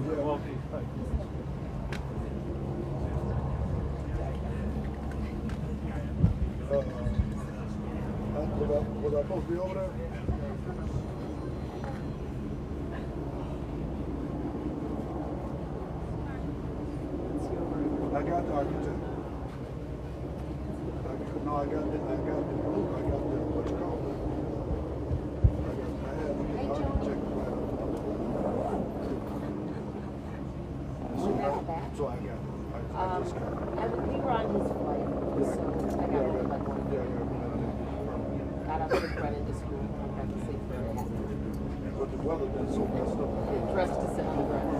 Was I supposed to be over there? I got the architect. No, I got the group. I got the, what you call it? I had to get the architect right up. So I got it. I just got it. We were on his flight, so I got it like one. Got up to run into school. I got to sleep for a half. But the weather been so messed up. Dressed to sit on the ground.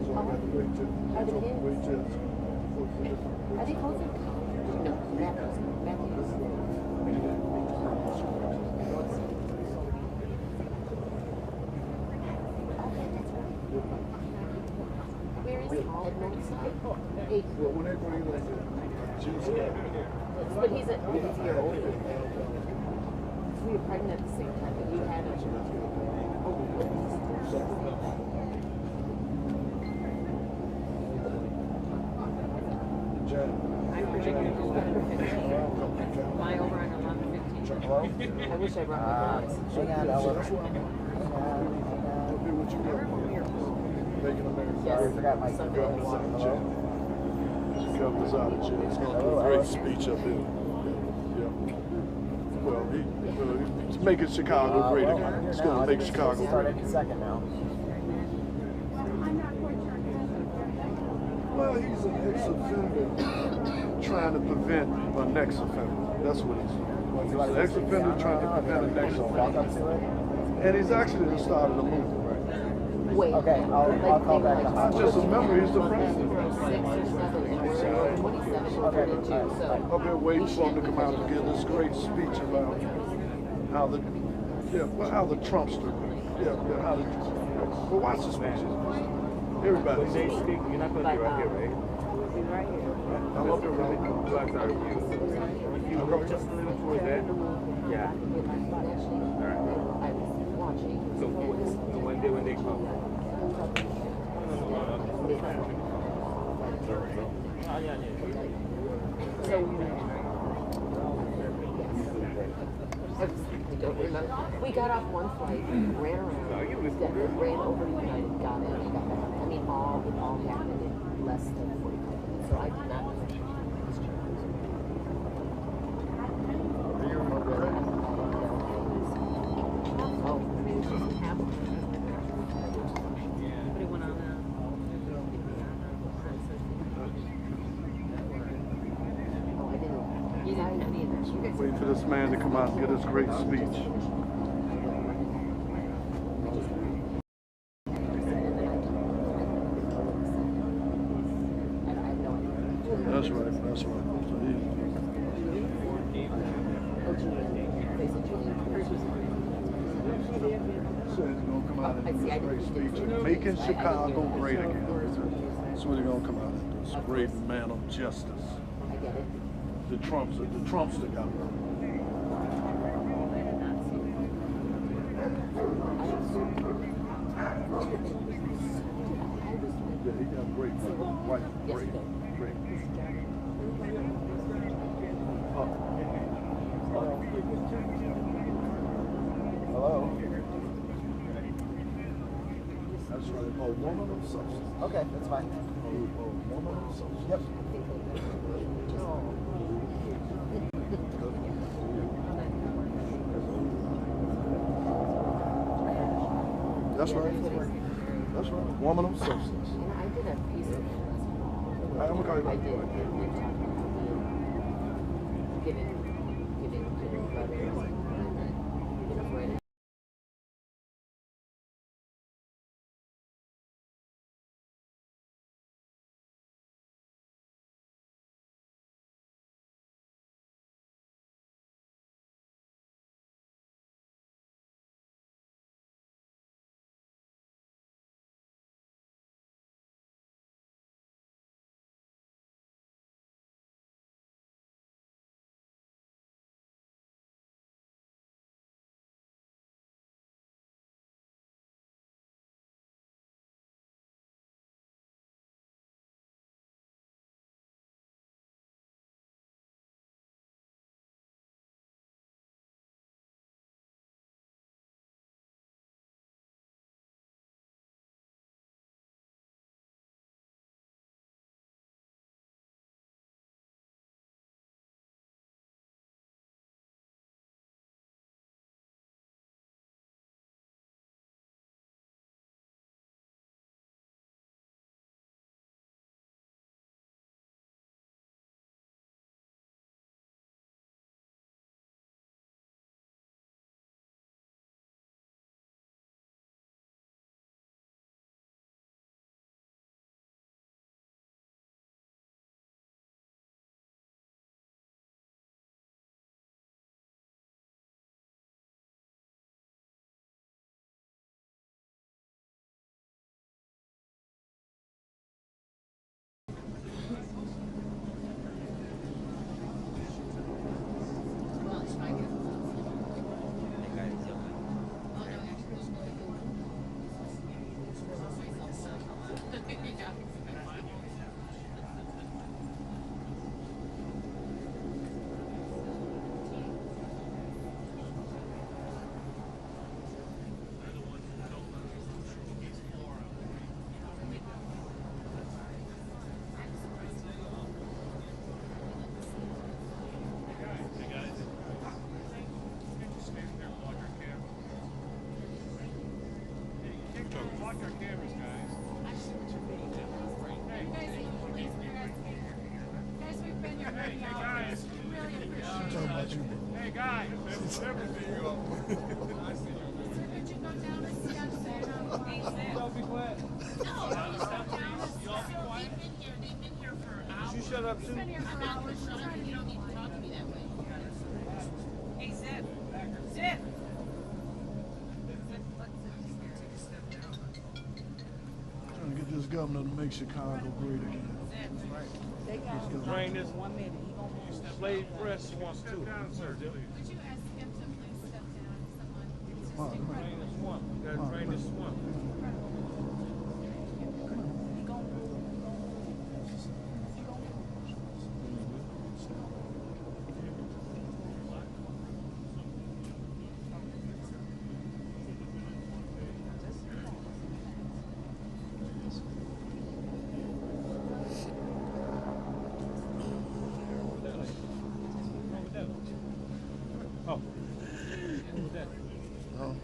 So I got to wait till. Are the kids? Wait till. Are they closing? No, Matthews. Where is he? Edmonds? Well, when they bring it but he's a year older. We were pregnant at the same time, but you had a I'm projecting to 11:15. Fly over on 11:15. I wish I brought my dogs. Hang on, what you got? Making America. Yes. I forgot my Gov. Gov was out of jail. He's going to do a great speech up here. Yeah. Well, he's making Chicago great again. He's going to make Chicago great again. Second now. Well, he's an ex-offender trying to prevent a next offender. That's what he's doing. He's an ex-offender trying to prevent a next offender. And he's actually started a movement, right? Wait. Okay, I'll call back. Not just a member, he's the president. 6 or 7, and we're 27 or 32, so. I've been waiting for him to come out and give this great speech about how the, how the Trumpster, how the, well, watch the speech. Everybody. When they speak, you're not going to be right here, right? Right here. I'm up here right now. You go just a little towards that. Yeah. All right. I was watching. So when they come. I don't remember. We got off one flight, ran around, ran over to United, got in, and got back. I mean, it all happened in less than 45 minutes. So I did not know. Waiting for this man to come out and get his great speech. That's right, that's right. So he's going to come out and do his great speech. Making Chicago great again. That's what he's going to come out and do. This great man of justice. I get it. The Trumpster got it. Yeah, he got great white, great. Hello? That's right. A woman of substance. Okay, that's fine. A woman of substance. Yep. That's right. That's right. Woman of substance. And I did a piece of it. I'm going to call you I back. did. Giving letters. Hey guys, everything you You shut up too. You don't need to talk to me that way. Hey, Zip. Zip. trying to get this governor to make Chicago great again. Drain this slave press once too. Would you ask him to please step down? Someone. Drain this swamp. You gotta drain this swamp. Oh. Oh.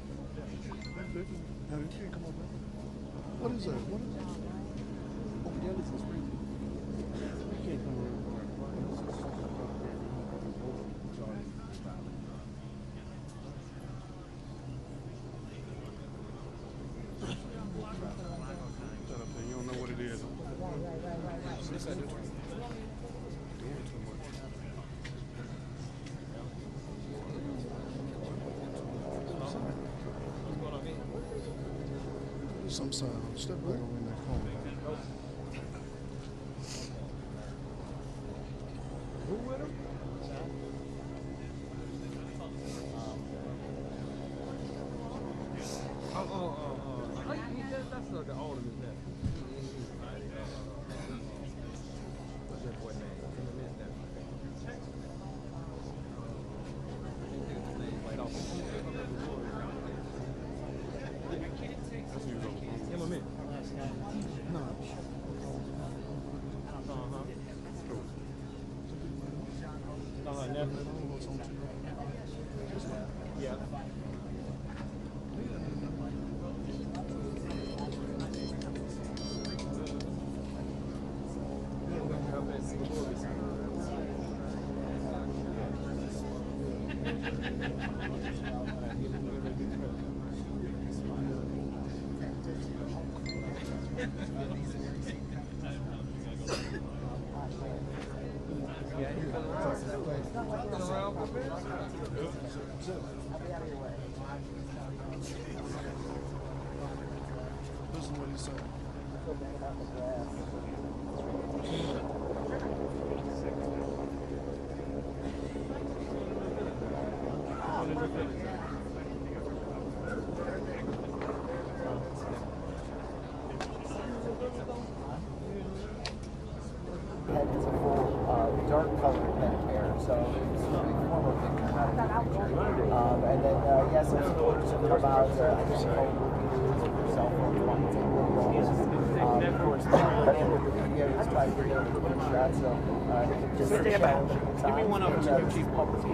No, you can't come over. What is that? What is that? Oh, yeah, this is crazy. You can't come over. Shut up, man. You don't know what it is. Yes, I do. Doing too much. Some sound. Step back over in that corner. Who with him? That's the old one, that. What's that boy name? Right off. Him or me? No. Never. Yeah. Listen to what he said. Head is a full dark colored head of hair, so it's a big form of picture, not a picture. And then, yes, some supporters have come out, I guess you call it reviews of your cell phone wanting to take videos. Of course, the end of the video is trying to get a quick shot, so just a challenging time. Give me one of them, Chief. Public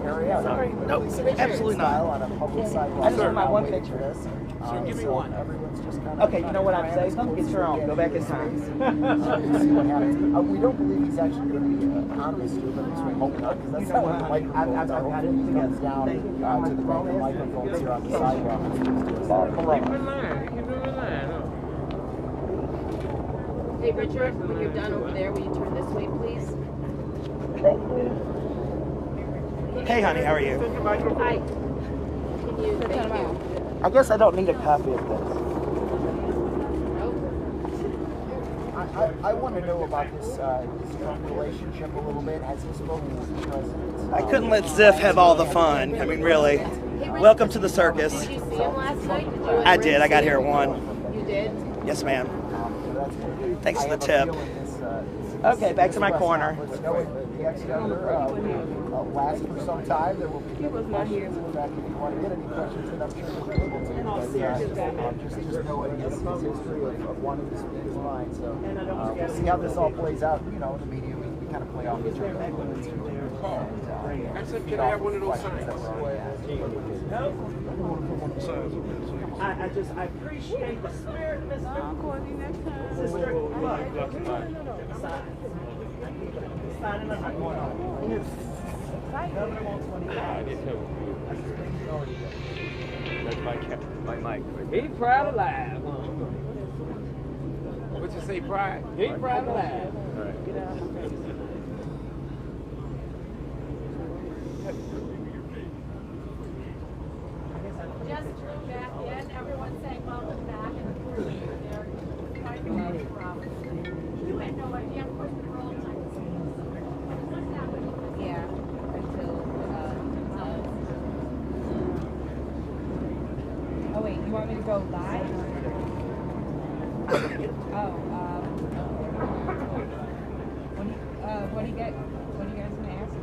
area. Sorry, no, absolutely not. On a public sidewalk. I just want my one picture. Sure, give me one. Everyone's just kind of Okay, you know what I'd say? Get your own. Go back in time. See what happens. We don't believe he's actually going to be on this tour, but at least we hope not, because that's not what the microphones are. Hopefully he comes down to the back of the microphones here on the sidewalk. Hey, Richard, when you're done over there, will you turn this way, please? Hey, honey, how are you? Hi. Can you, thank you. I guess I don't need a copy of this. I want to know about this Trump relationship a little bit. Has he spoken with the president? I couldn't let Ziff have all the fun. I mean, really. Welcome to the circus. Did you see him last night? I did. I got here at 1. You did? Yes, ma'am. Thanks for the I have a tip. feeling this, Okay, back to my corner. Let's know if the ex-governor will last for some time. There will be many questions. In fact, if you want to get any questions, then I'm sure you'll be able to. But just knowing his history of wanting to speak his mind. So we'll see how this all plays out. You know, the media, we kind of play off each other a little bit too. And, Can I have one of those signs? that we're already asked. Signs of this. I appreciate the spirit, Mr. Sister. Look. Signing up. Governor wants 25. That's my mic. He proud of live. What you say, Pride? He proud of live. Just flew back in. Everyone's saying welcome back, and they're trying to make it from. You had no idea, of course, we were all time. What's happening? Yeah, until, Oh wait, you want me to go live? What do you guys gonna ask?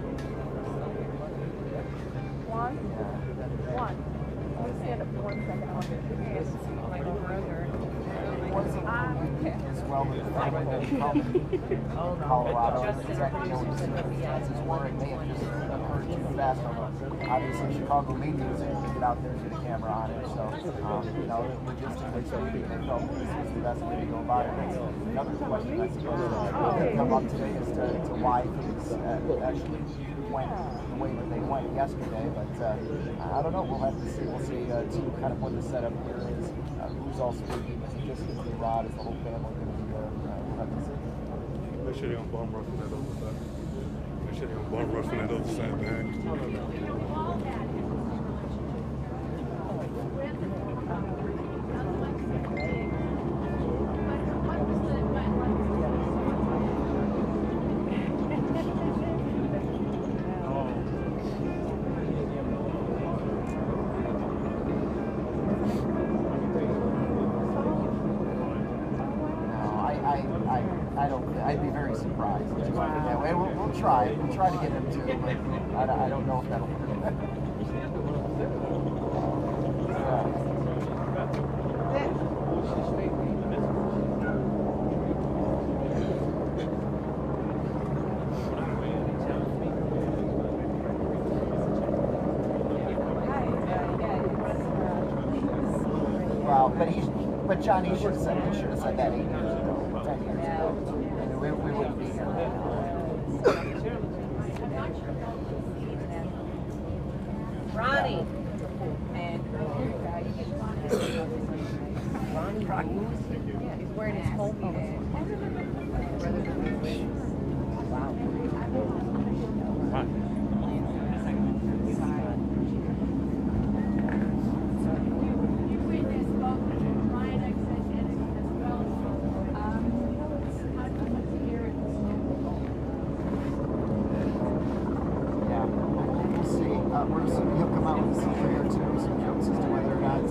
One. Let me stand up for 1 second. I want to Yes, my brother. As well as Colorado, exactly know what the circumstances were. It may have just occurred too fast. Obviously, Chicago media was able to get out there and get a camera on it. So, logistically speaking, they felt this was the best way to go about it. That's another question, I suppose, that come up today as to why things actually went the way that they went yesterday. But I don't know. We'll have to see. We'll see kind of what the setup here is. Who's all speaking? Just going to be Rod? Is the whole family going to be there? We'll have to see. Make sure they don't bum rush from that other side. Make sure they don't bum rush from that other side, man. I'd be very surprised. Yeah, we'll try. We'll try to get him to, but I don't know if that'll work. Well, but John, he should have said that 8 years ago, 10 years ago. We wouldn't be here. Ronnie. Ronnie he's wearing his homie bag. Wow. We're assuming he'll come out with a secret here too, some jokes as to whether or not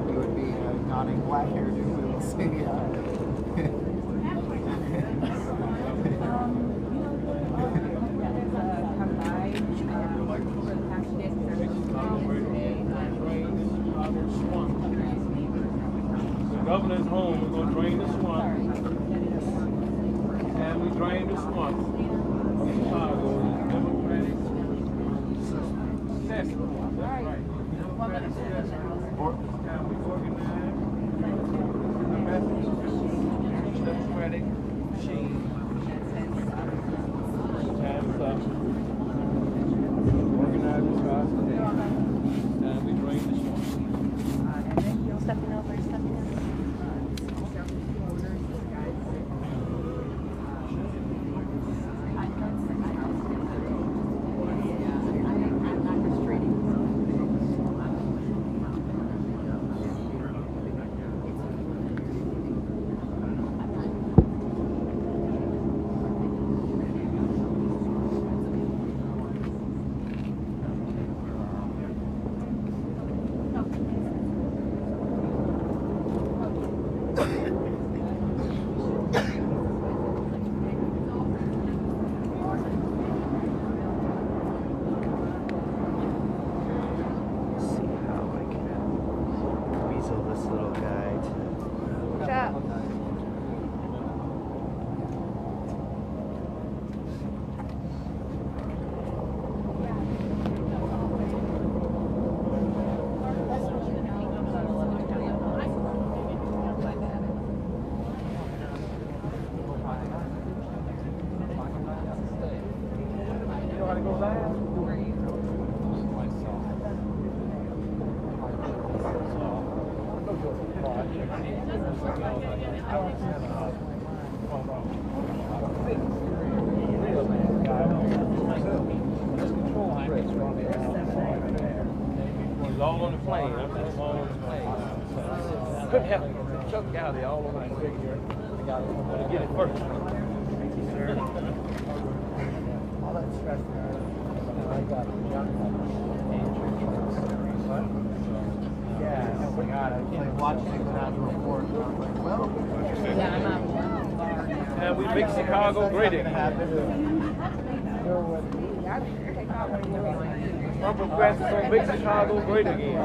he would be donning black hairdo. We will see. The governor's home. We're going to drain the swamp. And we drain the swamp of Chicago. Democratic. That's right. We organize the democratic machine. Time's up. Organize this house today. And we drain the swamp. stepping over, stepping over. It's all on the plane. I'm just all on the plane. Couldn't help it. Chuck out there all over the plane. I got to get it first. Thank you, sir. All that stress I got yeah, oh my God, I can't watch it without the report. I'm like, well, Yeah, I'm not. And we make Chicago great again. Democrats are going to make Chicago great again.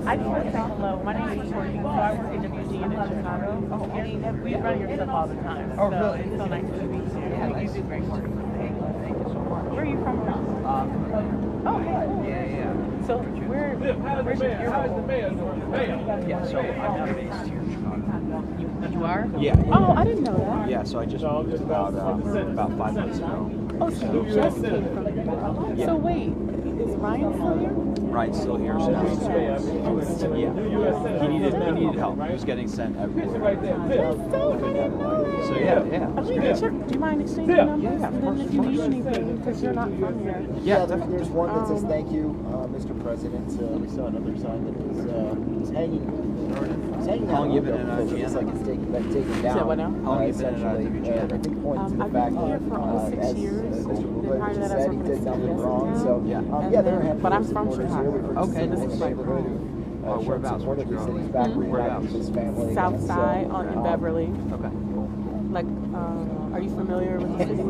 I just want to say hello. My name is Tori. So I work at WGN in Chicago. Oh, and we run your stuff all the time. Oh, so really? It's so nice to meet you. Yeah, you do great work. Thank you so much. Where are you from? Oh, okay, cool. Yeah. So where's the mayor? Yeah, so I'm not based here in Chicago. You are? Yeah. Oh, I didn't know that. Yeah, so I just moved about 5 months ago. Oh, so you just came from there. Yeah. So wait, is Ryan still here? Ryan's still here, so yeah. He needed help. He was getting sent everywhere. That's so, I didn't know that. So yeah. I mean, do you mind exchanging numbers? And then if you need anything, because you're not from here. Yeah, there's one that says thank you, Mr. President. We saw another sign that was hanging. It's hanging How long out you been in window, so it looks GN? like it's taken down. So what now? How long you been in essentially. WGN? I think pointing to the I've fact been here that, for almost 6 as years. Mr. Then prior Blagojevich to that, I said, was he working did at nothing CBS wrong. now. So And there are a handful but I'm of from supporters Chicago. here. We've heard Okay. some This is my neighborhood home. who Whereabouts? support of these cities back reunited with his family. South again. Side So, in Beverly. Okay. Like, are you familiar with the city?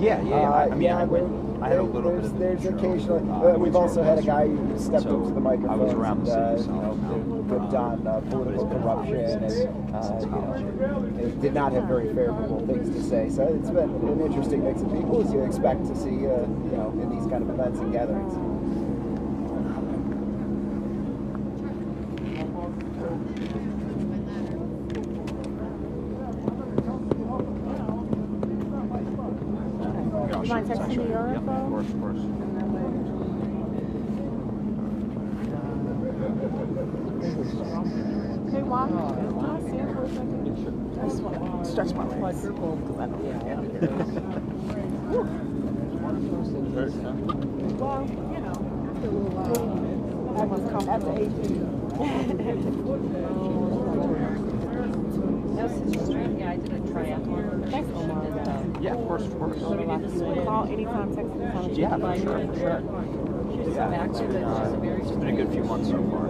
Yeah. I mean, I had a little bit of There's intro, occasionally. We've also had a guy who stepped So, up to the microphone. I was around the city, ripped on political corruption and it did not have very favorable things to say. So it's been an interesting mix of people, as you expect to see, in these kind of events and gatherings. You mind texting me your info? Yeah, of course. Hey, Juan, can I see it for a second? I just want to stretch my legs. Because I don't Well, you know, after a little while, everyone's coming after 18. Yeah, I did a triathlon. Thanks, Omar. Yeah, of course. Call anytime, text anytime. Yeah, sure. Yeah, it's been a good few months so far.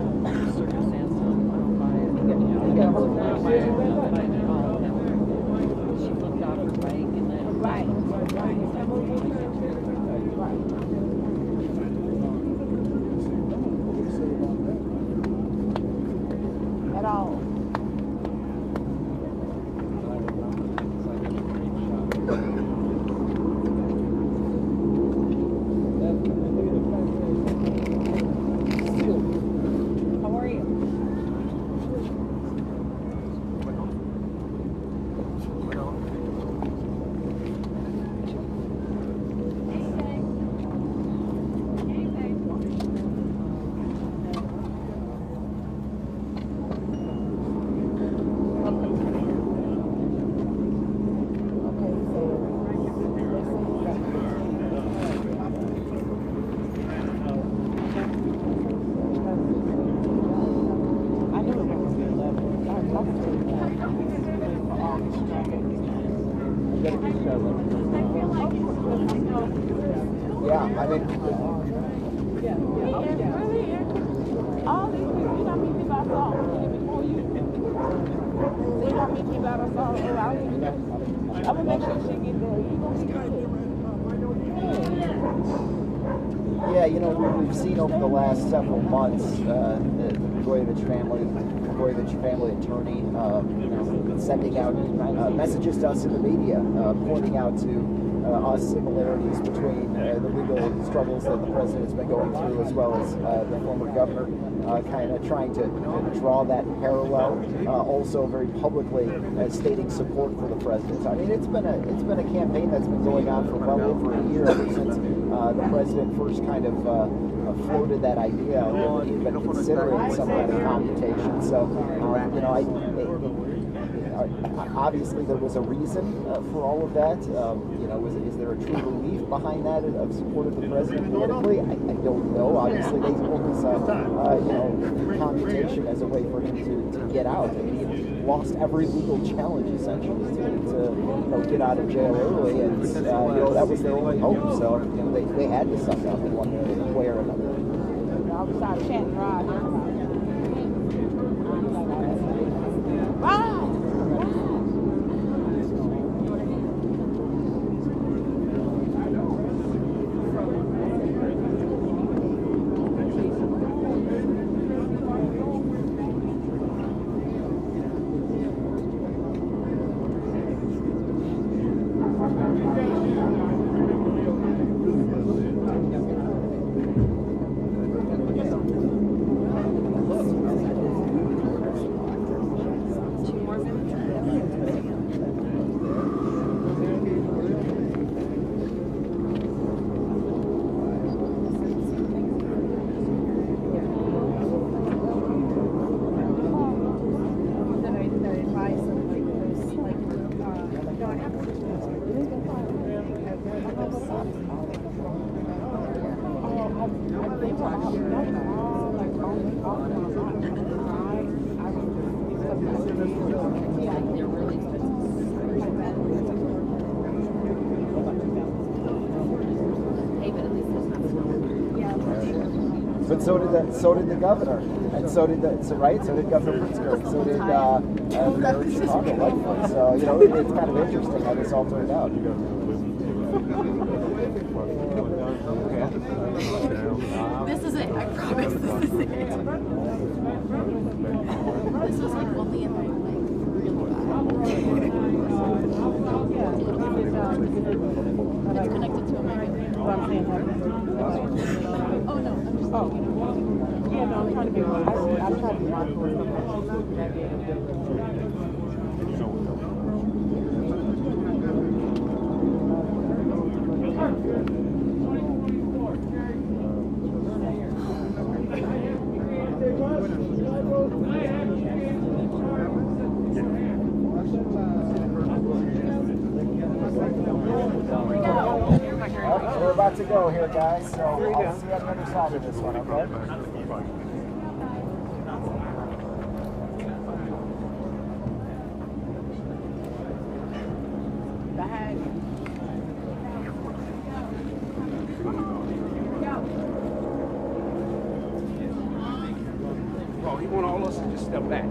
She flipped off her bike and then At all. how are you? Yeah, I mean, All these people, you got me keep us all before you. They got me keep out us all. I'm gonna make sure she get there. You gonna be good. yeah, we've seen over the last several months the Blagojevich family attorney, sending out messages to us in the media, pointing out to us similarities between the legal struggles that the president has been going through, as well as the former governor, kind of trying to draw that parallel. Also, very publicly stating support for the president. I mean, it's been a campaign that's been going on for well over a year, ever since the president first kind of floated that idea that he'd been considering some kind of commutation. So, you know, obviously there was a reason for all of that. You know, is there a true belief behind that of support of the president politically? I don't know. Obviously, they focus on you know, commutation as a way for him to get out. I mean, he lost every legal challenge essentially to you know, get out of jail early, and you know, that was their only hope. So you know, they had to suck up in one way or another. But so did the governor, and so did Governor Pritzker, so did the mayor of Chicago, Lightfoot. So you know, it's kind of interesting how this all turned out. This is it. I promise. This is it. This was like only in my It's connected to a magnet. Oh no, I'm just yeah, no, I'm trying to be one. I'm trying to be mindful. We're about to go here, guys, so I'll see you on the other side of this one, okay? Oh, he want all us to just step back.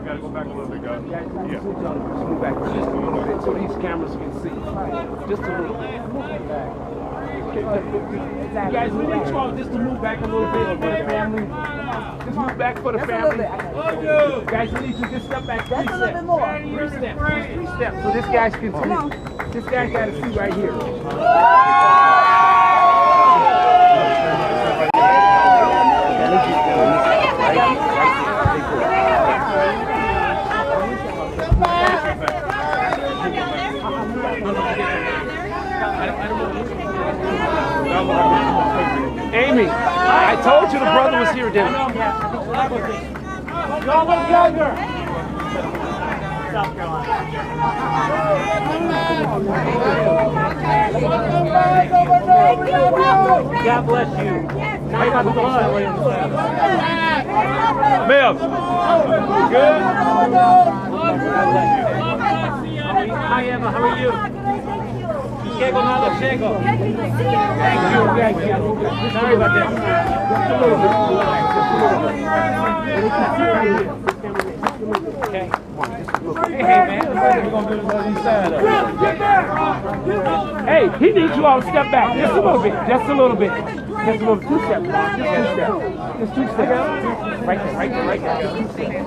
Gotta go back a little bit, guys. Yeah. Just move back just a little bit so these cameras can see. Just a little bit. You guys, we need you all just to move back a little bit for the family. Just move back for the family. Guys, we need you to just step back 3 steps. 3 steps. Just 3 steps. So this guy can see. This guy got to see right here. Amy, I told you the brother was here, didn't I? Y'all look younger. South Carolina. God bless you. I got the blood. Mel, good? Hi, Emma. How are you? Llego, nada, llego. Thank you. Sorry about that. Just a little bit. Okay. Hey, man. We're going to do this on the side of it. Hey, he needs you all to step back. Just a little bit. Just a little bit. Just a little 2 steps. Just 2 steps. Right there. Just 2 steps.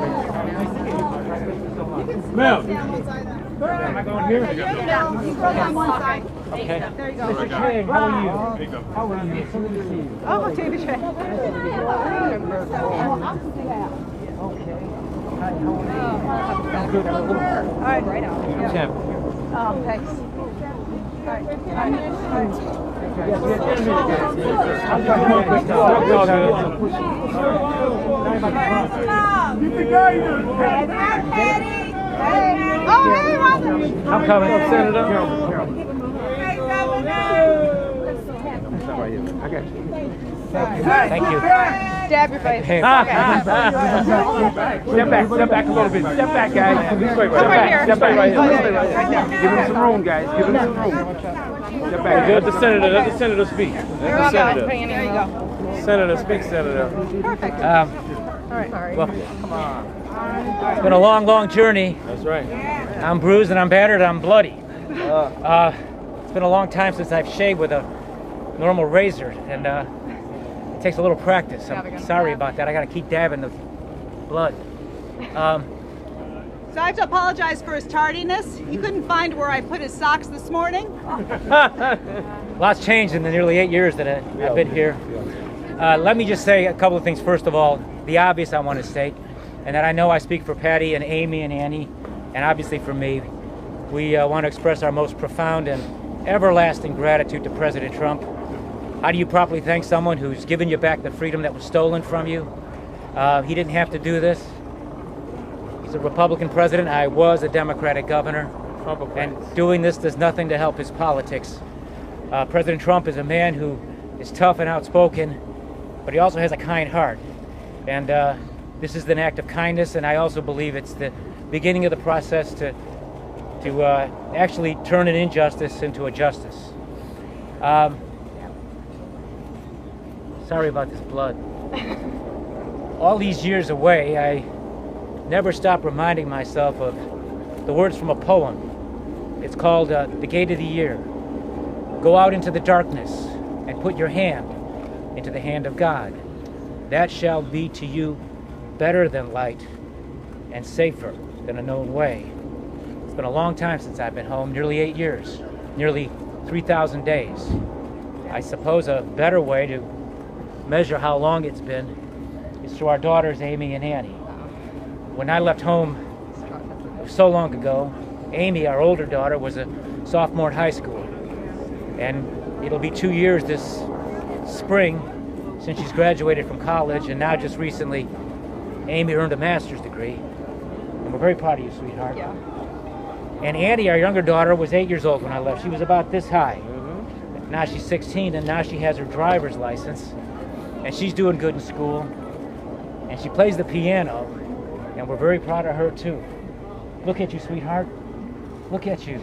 Mel. Am I going here? Yeah, you go on one side. Okay. There you go. Mr. Chang, how are you? How are you? So good to see you. Oh, take the check. Okay. Hi, how are you? I'm good. All right, right out. Tim. Thanks. I'm coming, Senator. I got you. Thank you. Stab your face. Step back a little bit. Step back, guys. Step back right here. Give him some room, guys. Give him some room. Step back. Let the senator speak. Let the senator. There you go. Senator, speak, Senator. Perfect. Well, it's been a long, long journey. That's right. I'm bruised and I'm battered. I'm bloody. It's been a long time since I've shaved with a normal razor, and it takes a little practice. I'm sorry about that. I got to keep dabbing the blood. So I have to apologize for his tardiness. He couldn't find where I put his socks this morning. Lots changed in the nearly 8 years that I've been here. Let me just say a couple of things. First of all, the obvious I want to state, and that I know I speak for Patty and Amy and Annie, and obviously for me. We want to express our most profound and everlasting gratitude to President Trump. How do you properly thank someone who's given you back the freedom that was stolen from you? He didn't have to do this. He's a Republican president. I was a Democratic governor. And doing this does nothing to help his politics. President Trump is a man who is tough and outspoken, but he also has a kind heart. And this is an act of kindness, and I also believe it's the beginning of the process to actually turn an injustice into a justice. Sorry about this blood. All these years away, I never stop reminding myself of the words from a poem. It's called The Gate of the Year. Go out into the darkness and put your hand into the hand of God. That shall be to you better than light and safer than a known way. It's been a long time since I've been home, nearly 8 years, nearly 3,000 days. I suppose a better way to measure how long it's been is through our daughters, Amy and Annie. When I left home so long ago, Amy, our older daughter, was a sophomore in high school. And it'll be 2 years this spring since she's graduated from college, and now just recently, Amy earned a master's degree. And we're very proud of you, sweetheart. Yeah. And Annie, our younger daughter, was 8 years old when I left. She was about this high. Now she's 16, and now she has her driver's license. And she's doing good in school. And she plays the piano. And we're very proud of her, too. Look at you, sweetheart. Look at you.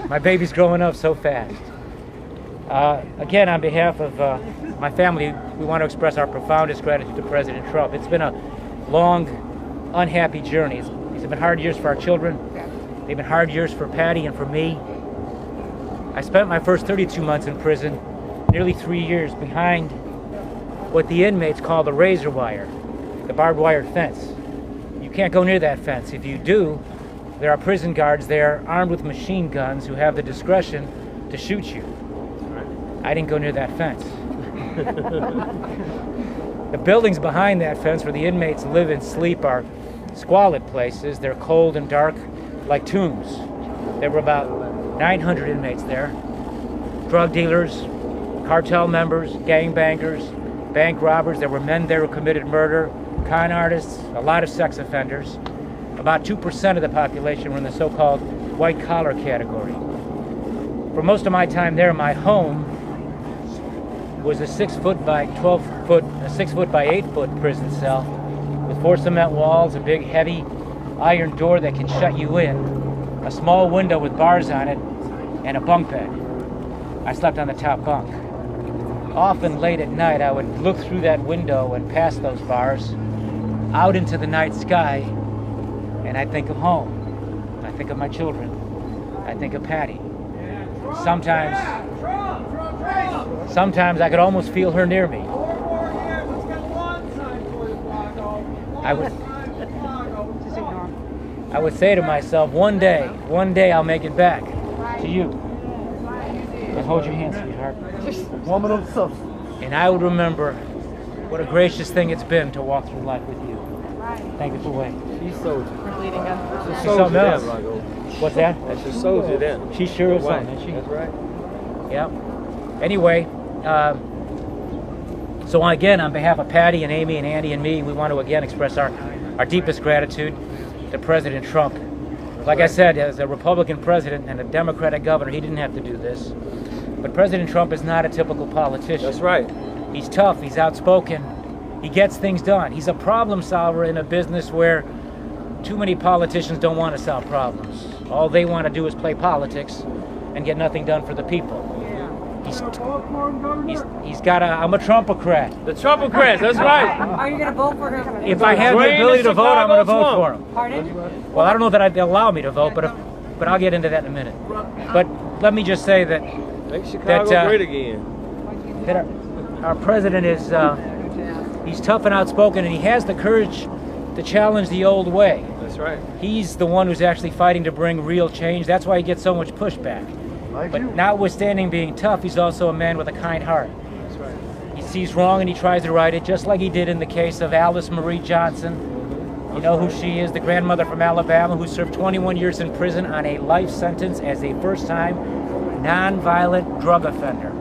My baby's growing up so fast. Again, on behalf of my family, we want to express our profoundest gratitude to President Trump. It's been a long, unhappy journey. These have been hard years for our children. They've been hard years for Patty and for me. I spent my first 32 months in prison, nearly 3 years, behind what the inmates call the razor wire, the barbed wire fence. You can't go near that fence. If you do, there are prison guards there armed with machine guns who have the discretion to shoot you. I didn't go near that fence. The buildings behind that fence where the inmates live and sleep are squalid places. They're cold and dark like tombs. There were about 900 inmates there. Drug dealers, cartel members, gangbangers, bank robbers. There were men there who committed murder, con artists, a lot of sex offenders. About 2% of the population were in the so-called white-collar category. For most of my time there, my home was a 6 foot by 8 foot prison cell with 4 cement walls, a big heavy iron door that can shut you in, a small window with bars on it, and a bunk bed. I slept on the top bunk. Often late at night, I would look through that window and past those bars out into the night sky, and I'd think of home. I think of my children. I think of Patty. Sometimes I could almost feel her near me. I would say to myself, one day I'll make it back to you. And hold your hand, sweetheart. Woman of substance. And I would remember what a gracious thing it's been to walk through life with you. Thank you for waiting. She sold you. For leading us. She She's sold you something that, else. Blago. What's that? And she sold you that. She sure is Why? something, isn't she? That's right. Yeah. Anyway, so again, on behalf of Patty and Amy and Andy and me, we want to again express our deepest gratitude to President Trump. Like I said, as a Republican president and a Democratic governor, he didn't have to do this. But President Trump is not a typical politician. That's right. He's tough, he's outspoken, he gets things done. He's a problem solver in a business where too many politicians don't want to solve problems. All they want to do is play politics and get nothing done for the people. He's got I'm a Trumpocrat. The Trumpocrats, that's right. Are you going to vote for him? If I have the ability to vote, I'm going to vote for him. Pardon? Well, I don't know that they'll allow me to vote, but I'll get into that in a minute. But let me just say that Make Chicago great again. That our president is he's tough and outspoken, and he has the courage to challenge the old way. That's right. He's the one who's actually fighting to bring real change. That's why he gets so much pushback. But notwithstanding being tough, he's also a man with a kind heart. That's right. He sees wrong and he tries to right it, just like he did in the case of Alice Marie Johnson. You know who she is, the grandmother from Alabama who served 21 years in prison on a life sentence as a first-time non-violent drug offender.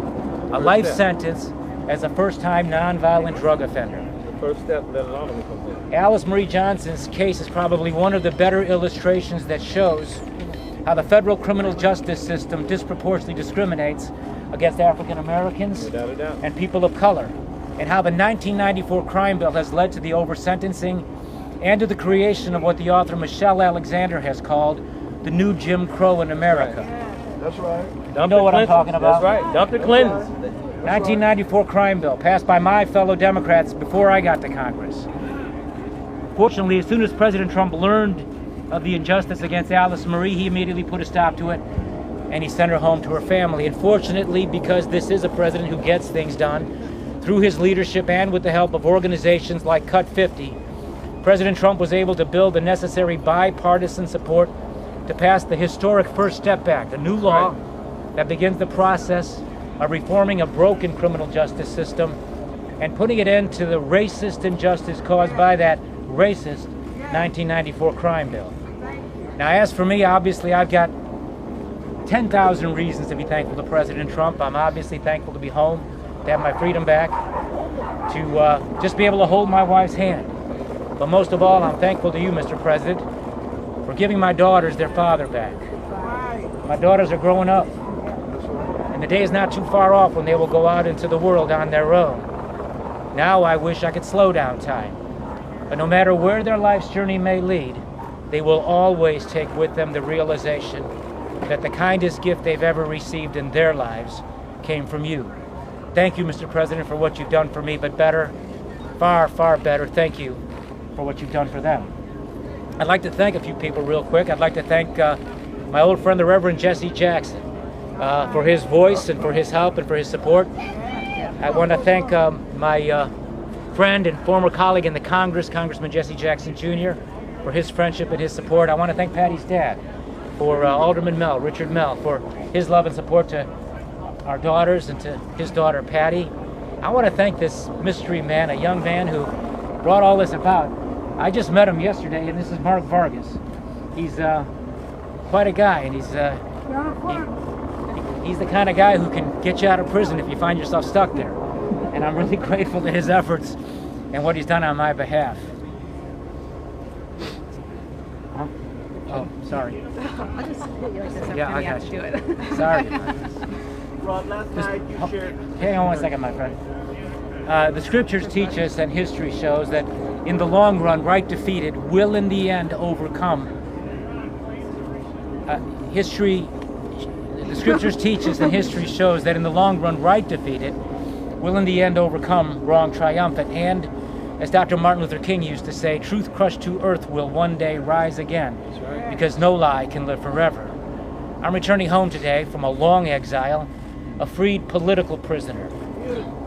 A life sentence as a first-time non-violent drug offender. The first step, let alone when it comes in. Alice Marie Johnson's case is probably one of the better illustrations that shows how the federal criminal justice system disproportionately discriminates against African Americans and people of color, and how the 1994 crime bill has led to the over-sentencing and to the creation of what the author Michelle Alexander has called the new Jim Crow in America. That's right. You know what I'm talking about? That's right. Dr. Clinton's. 1994 crime bill passed by my fellow Democrats before I got to Congress. Fortunately, as soon as President Trump learned of the injustice against Alice Marie, he immediately put a stop to it, and he sent her home to her family. And fortunately, because this is a president who gets things done, through his leadership and with the help of organizations like Cut 50, President Trump was able to build the necessary bipartisan support to pass the historic First Step Act, a new law that begins the process of reforming a broken criminal justice system and putting an end to the racist injustice caused by that racist 1994 crime bill. Now, as for me, obviously, I've got 10,000 reasons to be thankful to President Trump. I'm obviously thankful to be home, to have my freedom back, to just be able to hold my wife's hand. But most of all, I'm thankful to you, Mr. President, for giving my daughters their father back. My daughters are growing up, and the day is not too far off when they will go out into the world on their own. Now I wish I could slow down time. But no matter where their life's journey may lead, they will always take with them the realization that the kindest gift they've ever received in their lives came from you. Thank you, Mr. President, for what you've done for me, but better, far, far better, thank you for what you've done for them. I'd like to thank a few people real quick. I'd like to thank my old friend, the Reverend Jesse Jackson, for his voice and for his help and for his support. I want to thank my friend and former colleague in the Congress, Congressman Jesse Jackson Jr., for his friendship and his support. I want to thank Patty's dad, for Alderman Mell, Richard Mell, for his love and support to our daughters and to his daughter, Patty. I want to thank this mystery man, a young man who brought all this about. I just met him yesterday, and this is Mark Vargas. He's quite a guy, and he's the kind of guy who can get you out of prison if you find yourself stuck there. And I'm really grateful to his efforts and what he's done on my behalf. Huh? Oh, sorry. I'll just hit you like this. Yeah, I got you. you. Do it. Sorry. Rob, last night you shared. Hang on one second, my friend. The scriptures teach us, and history shows, that in the long run, right defeated will in the end overcome. The scriptures teach us, and history shows, that in the long run, right defeated will in the end overcome wrong triumphant. And as Dr. Martin Luther King used to say, truth crushed to earth will one day rise again, because no lie can live forever. I'm returning home today from a long exile, a freed political prisoner.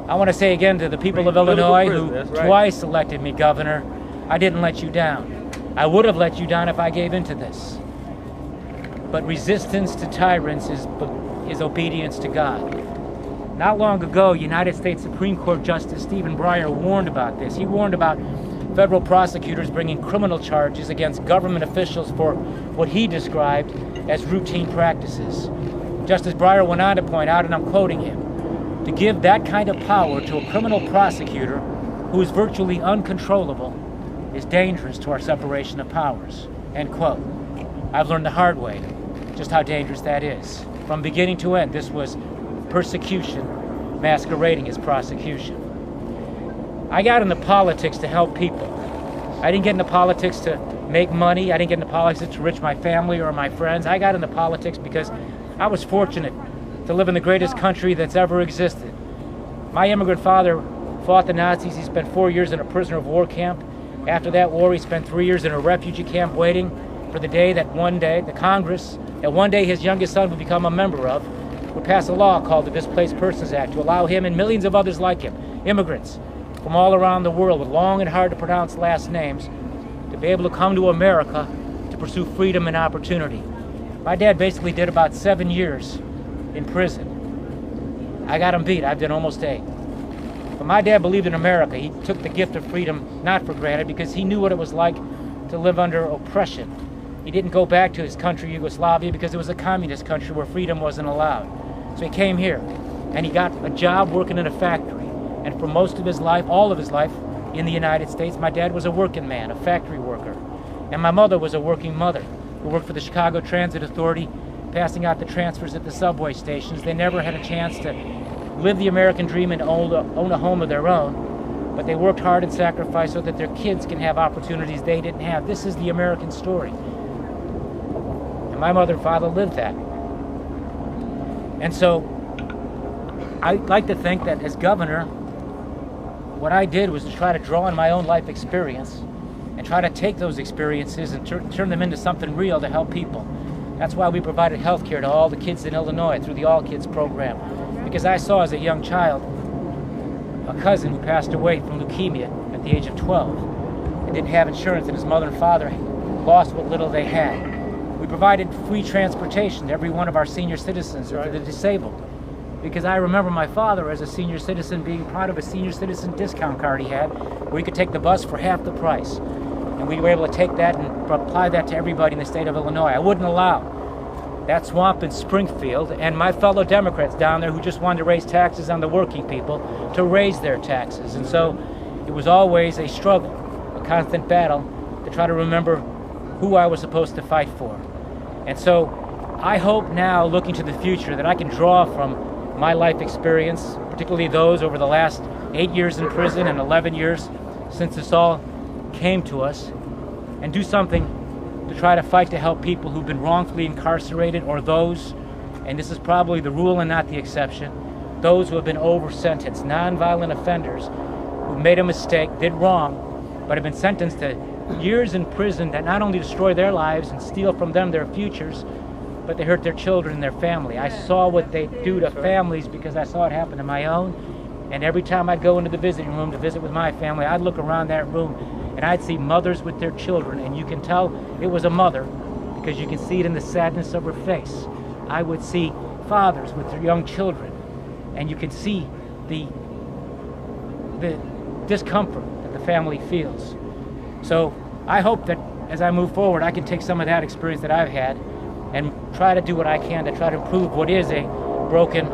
I want to say again to the people of Illinois who twice elected me governor, I didn't let you down. I would have let you down if I gave in to this. But resistance to tyrants is obedience to God. Not long ago, United States Supreme Court Justice Stephen Breyer warned about this. He warned about federal prosecutors bringing criminal charges against government officials for what he described as routine practices. Justice Breyer went on to point out, and I'm quoting him, to give that kind of power to a criminal prosecutor who is virtually uncontrollable is dangerous to our separation of powers, end quote. I've learned the hard way just how dangerous that is. From beginning to end, this was persecution masquerading as prosecution. I got into politics to help people. I didn't get into politics to make money. I didn't get into politics to enrich my family or my friends. I got into politics because I was fortunate to live in the greatest country that's ever existed. My immigrant father fought the Nazis. He spent 4 years in a prisoner of war camp. After that war, he spent 3 years in a refugee camp waiting for the day that one day, the Congress, that one day his youngest son would become a member of, would pass a law called the Displaced Persons Act to allow him and millions of others like him, immigrants from all around the world with long and hard to pronounce last names, to be able to come to America to pursue freedom and opportunity. My dad basically did about 7 years in prison. I got him beat. I've done almost 8. But my dad believed in America. He took the gift of freedom not for granted because he knew what it was like to live under oppression. He didn't go back to his country, Yugoslavia, because it was a communist country where freedom wasn't allowed. So he came here, and he got a job working in a factory. And for most of his life, all of his life, in the United States, my dad was a working man, a factory worker. And my mother was a working mother who worked for the Chicago Transit Authority, passing out the transfers at the subway stations. They never had a chance to live the American dream and own a home of their own, but they worked hard and sacrificed so that their kids can have opportunities they didn't have. This is the American story. And my mother and father lived that. And so I like to think that as governor, what I did was to try to draw on my own life experience and try to take those experiences and turn them into something real to help people. That's why we provided health care to all the kids in Illinois through the All Kids program. Because I saw as a young child a cousin who passed away from leukemia at the age of 12 and didn't have insurance, and his mother and father lost what little they had. We provided free transportation to every one of our senior citizens or to the disabled. Because I remember my father as a senior citizen being part of a senior citizen discount card he had where he could take the bus for half the price. And we were able to take that and apply that to everybody in the state of Illinois. I wouldn't allow that swamp in Springfield and my fellow Democrats down there who just wanted to raise taxes on the working people to raise their taxes. And so it was always a struggle, a constant battle to try to remember who I was supposed to fight for. And so I hope now, looking to the future, that I can draw from my life experience, particularly those over the last 8 years in prison and 11 years since this all came to us, and do something to try to fight to help people who've been wrongfully incarcerated, or those, and this is probably the rule and not the exception, those who have been over-sentenced, nonviolent offenders who made a mistake, did wrong, but have been sentenced to years in prison that not only destroy their lives and steal from them their futures, but they hurt their children and their family. I saw what they do to families because I saw it happen to my own. And every time I'd go into the visiting room to visit with my family, I'd look around that room and I'd see mothers with their children, and you can tell it was a mother because you can see it in the sadness of her face. I would see fathers with their young children, and you could see the discomfort that the family feels. So I hope that as I move forward, I can take some of that experience that I've had and try to do what I can to try to improve what is a broken,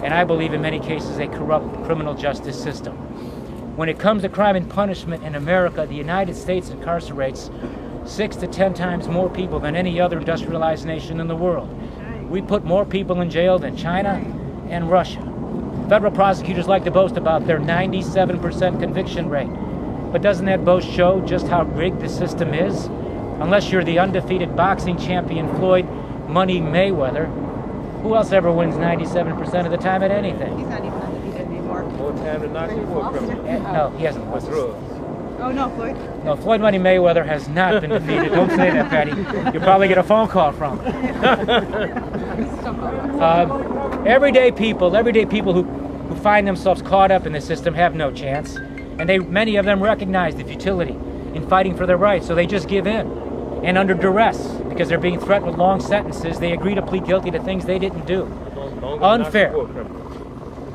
and I believe in many cases a corrupt criminal justice system. When it comes to crime and punishment in America, the United States incarcerates 6 to 10 times more people than any other industrialized nation in the world. We put more people in jail than China and Russia. Federal prosecutors like to boast about their 97% conviction rate. But doesn't that boast show just how rigged the system is? Unless you're the undefeated boxing champion Floyd Money Mayweather, who else ever wins 97% of the time at anything? He's not even undefeated anymore. More time than Nazi war criminal. No, he hasn't. With drugs. Oh, no, Floyd. No, Floyd Money Mayweather has not been defeated. Don't say that, Patty. You'll probably get a phone call from him. Everyday people who find themselves caught up in the system have no chance. And many of them recognize the futility in fighting for their rights, so they just give in. And under duress, because they're being threatened with long sentences, they agree to plead guilty to things they didn't do. Unfair.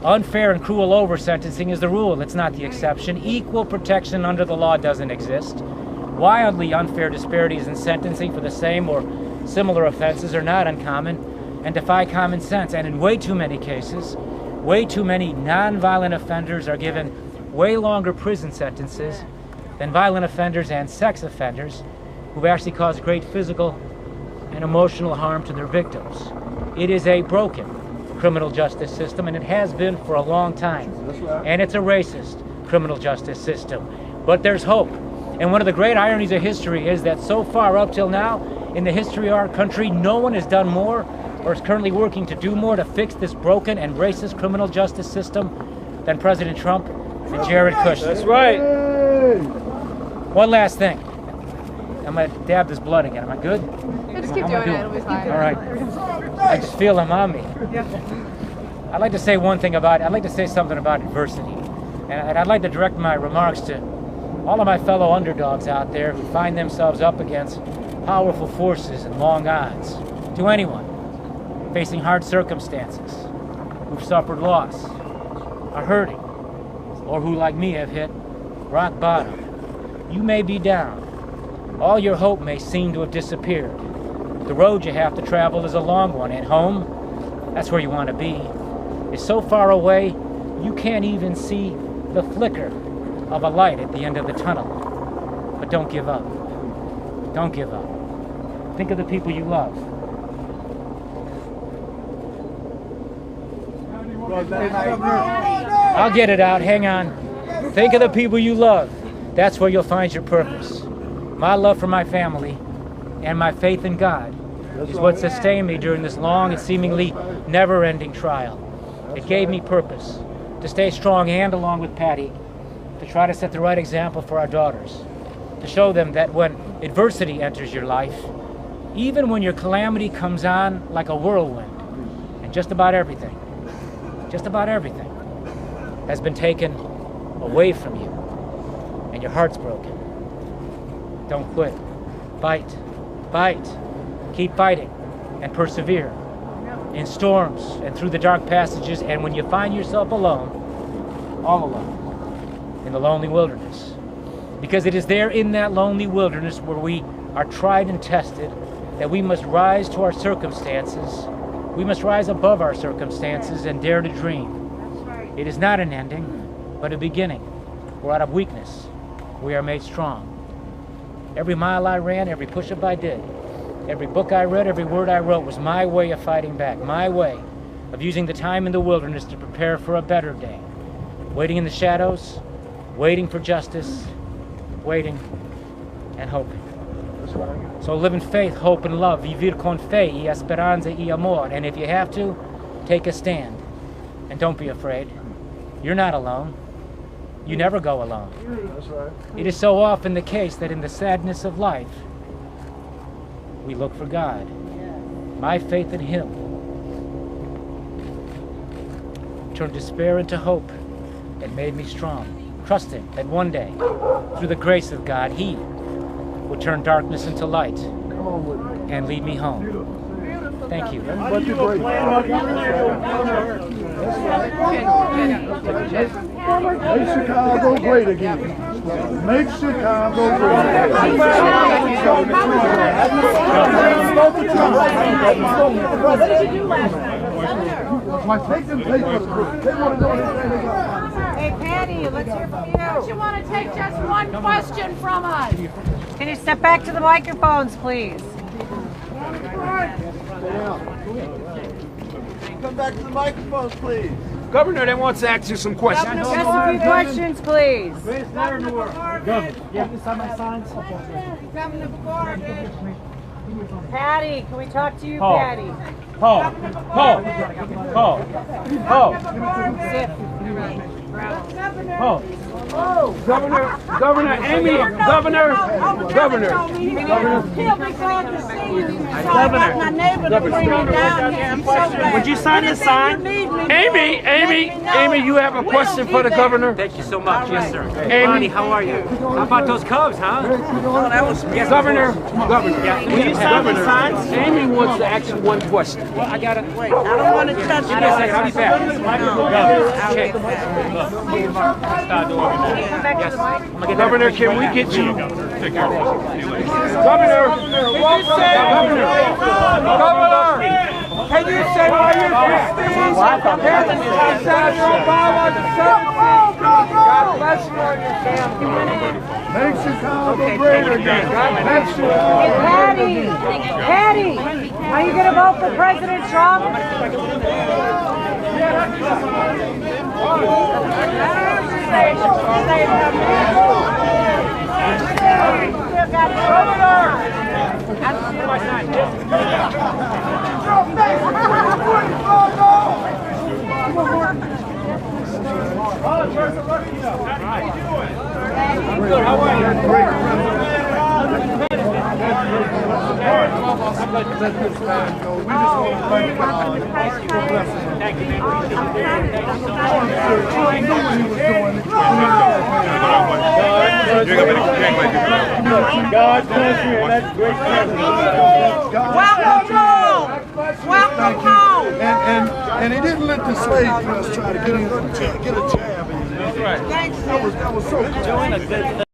Unfair and cruel over-sentencing is the rule, it's not the exception. Equal protection under the law doesn't exist. Wildly unfair disparities in sentencing for the same or similar offenses are not uncommon and defy common sense. And in way too many cases, way too many non-violent offenders are given way longer prison sentences than violent offenders and sex offenders who've actually caused great physical and emotional harm to their victims. It is a broken criminal justice system, and it has been for a long time. And it's a racist criminal justice system. But there's hope. And one of the great ironies of history is that so far up till now, in the history of our country, no one has done more or is currently working to do more to fix this broken and racist criminal justice system than President Trump and Jared Kushner. That's right. One last thing. I'm going to dab this blood again. Am I good? Yeah, just keep doing it. It'll be fine. All right. I just feel them on me. I'd like to say one thing about it. I'd like to say something about adversity. And I'd like to direct my remarks to all of my fellow underdogs out there who find themselves up against powerful forces and long odds. To anyone facing hard circumstances, who've suffered loss, are hurting, or who, like me, have hit rock bottom. You may be down. All your hope may seem to have disappeared. The road you have to travel is a long one, and home, that's where you want to be, is so far away you can't even see the flicker of a light at the end of the tunnel. But don't give up. Don't give up. Think of the people you love. I'll get it out. Hang on. Think of the people you love. That's where you'll find your purpose. My love for my family and my faith in God is what sustained me during this long and seemingly never-ending trial. It gave me purpose to stay strong and, along with Patty, to try to set the right example for our daughters, to show them that when adversity enters your life, even when your calamity comes on like a whirlwind, and just about everything has been taken away from you, and your heart's broken, don't quit. Fight. Keep fighting and persevere in storms and through the dark passages, and when you find yourself alone, all alone, in the lonely wilderness. Because it is there in that lonely wilderness where we are tried and tested that we must rise to our circumstances. We must rise above our circumstances and dare to dream. It is not an ending, but a beginning, where out of weakness we are made strong. Every mile I ran, every push-up I did, every book I read, every word I wrote was my way of fighting back, my way of using the time in the wilderness to prepare for a better day. Waiting in the shadows, waiting for justice, waiting and hoping. So live in faith, hope, and love. Vivir con fe y esperanza y amor. And if you have to, take a stand. And don't be afraid. You're not alone. You never go alone. That's right. It is so often the case that in the sadness of life, we look for God. My faith in Him turned despair into hope and made me strong, trusting that one day, through the grace of God, He would turn darkness into light and lead me home. Thank you. Make Chicago great again. Make Chicago great again. What did you do last night? Hey, Patty, let's hear from you. Don't you want to take just one question from us? Can you step back to the microphones, please? Come back to the microphones, please. Governor, they wants to ask you some questions. Just a few questions, please. Patty, can we talk to you, Patty? Oh. Governor Amy, Governor. Would you sign this sign? Amy, you have a question for the governor? Thank you so much. Yes, sir. Amy, how are you? How about those Cubs, huh? Oh, that was Governor. Yeah. Will you sign the signs? Amy wants to ask you one question. Well, I gotta wait. I don't want to touch Give me a second. I'll be back. Okay. Governor, can we get you? Governor, can you say why you're Senator Obama the 17th? God bless you and your family. Make Chicago great again. God bless you. Patty, are you going to vote for President Trump? Good, how are you? God bless you, and that's great. Welcome home. Welcome home. And he didn't let the slave girls try to get a jab in. Thanks. That was so cool.